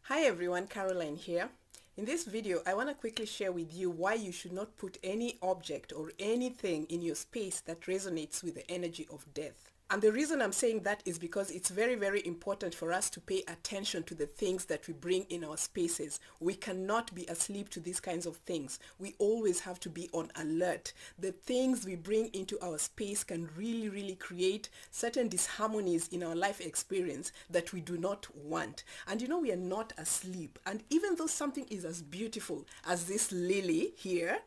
Hi everyone, Caroline here. In this video, I want to quickly share with you why you should not put any object or anything in your space that resonates with the energy of death. And the reason I'm saying that is because it's very, very important for us to pay attention to the things that we bring in our spaces. We cannot be asleep to these kinds of things. We always have to be on alert. The things we bring into our space can really, really create certain disharmonies in our life experience that we do not want. And we are not asleep. And even though something is as beautiful as this lily here,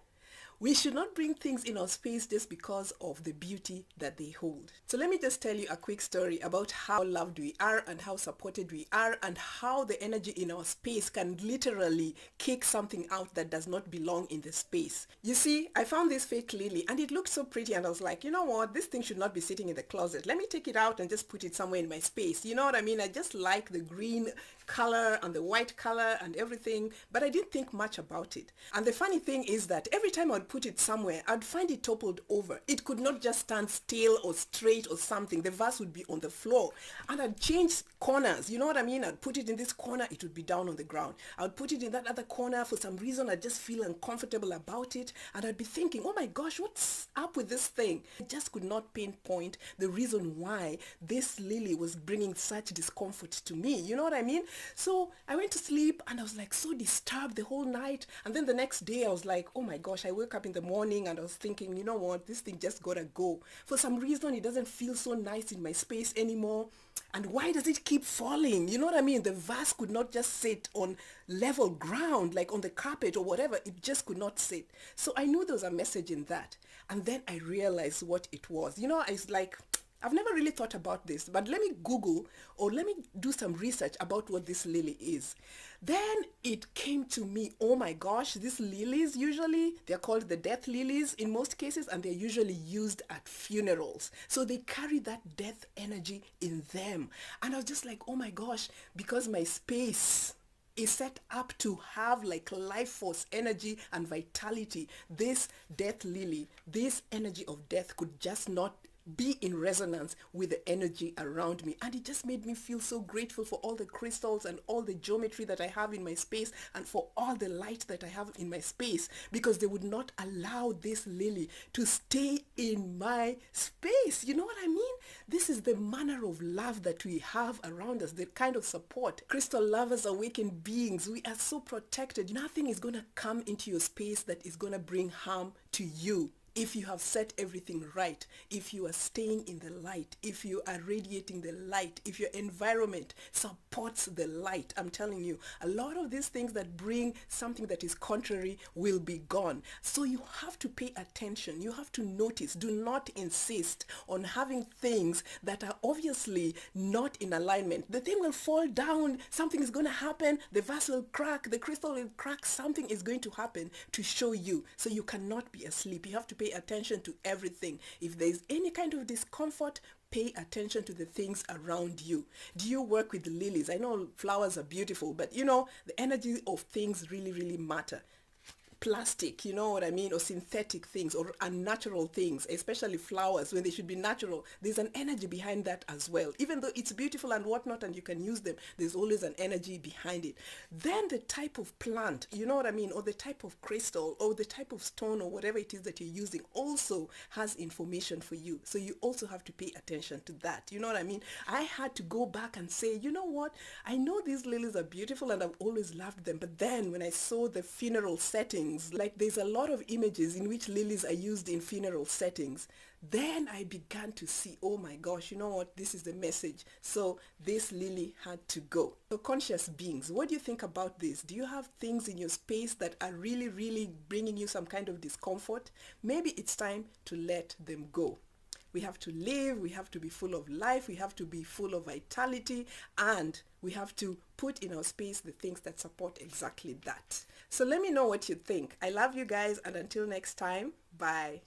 we should not bring things in our space just because of the beauty that they hold. So let me just tell you a quick story about how loved we are and how supported we are and how the energy in our space can literally kick something out that does not belong in the space. You see, I found this fake lily and it looked so pretty and I was like, you know what, this thing should not be sitting in the closet. Let me take it out and just put it somewhere in my space. You know what I mean? I just like the green color and the white color and everything, but I didn't think much about it. And the funny thing is that every time I'd put it somewhere, I'd find it toppled over. It could not just stand still or straight or something. The vase would be on the floor. And I'd change corners. You know what I mean? I'd put it in this corner, it would be down on the ground. I'd put it in that other corner. For some reason, I just feel uncomfortable about it. And I'd be thinking, oh my gosh, what's up with this thing? I just could not pinpoint the reason why this lily was bringing such discomfort to me. You know what I mean? So I went to sleep and I was like so disturbed the whole night. And then the next day I was like, oh my gosh, I woke up in the morning and I was thinking, you know what, this thing just gotta go. For some reason, it doesn't feel so nice in my space anymore. And why does it keep falling? You know what I mean? The vase could not just sit on level ground, like on the carpet or whatever. It just could not sit. So I knew there was a message in that. And then I realized what it was. It's like, I've never really thought about this, but let me Google or let me do some research about what this lily is. Then it came to me, oh my gosh, these lilies usually, they're called the death lilies in most cases, and they're usually used at funerals. So they carry that death energy in them. And I was just like, oh my gosh, because my space is set up to have like life force energy and vitality, this death lily, this energy of death could just not be in resonance with the energy around me. And it just made me feel so grateful for all the crystals and all the geometry that I have in my space and for all the light that I have in my space, because they would not allow this lily to stay in my space. You know what I mean? This is the manner of love that we have around us, the kind of support. Crystal lovers, awakened beings, we are so protected. Nothing is going to come into your space that is going to bring harm to you. If you have set everything right, if you are staying in the light, if you are radiating the light, if your environment supports the light, I'm telling you, a lot of these things that bring something that is contrary will be gone. So you have to pay attention. You have to notice. Do not insist on having things that are obviously not in alignment. The thing will fall down. Something is going to happen. The vase will crack. The crystal will crack. Something is going to happen to show you. So you cannot be asleep. You have to pay attention to everything. If there is any kind of discomfort, pay attention to the things around you. Do you work with lilies? I know flowers are beautiful, but the energy of things really, really matter. Plastic, you know what I mean, or synthetic things or unnatural things, especially flowers when they should be natural, there's an energy behind that as well. Even though it's beautiful and whatnot and you can use them, there's always an energy behind it. Then the type of plant, you know what I mean, or the type of crystal or the type of stone or whatever it is that you're using also has information for you. So you also have to pay attention to that. You know what I mean? I had to go back and say, you know what, I know these lilies are beautiful and I've always loved them, but then when I saw the funeral settings, like there's a lot of images in which lilies are used in funeral settings, then I began to see, oh my gosh, you know what, this is the message. So this lily had to go. So conscious beings, what do you think about this? Do you have things in your space that are really, really bringing you some kind of discomfort? Maybe it's time to let them go. We have to live, we have to be full of life, we have to be full of vitality, and we have to put in our space the things that support exactly that. So let me know what you think. I love you guys, and until next time, bye.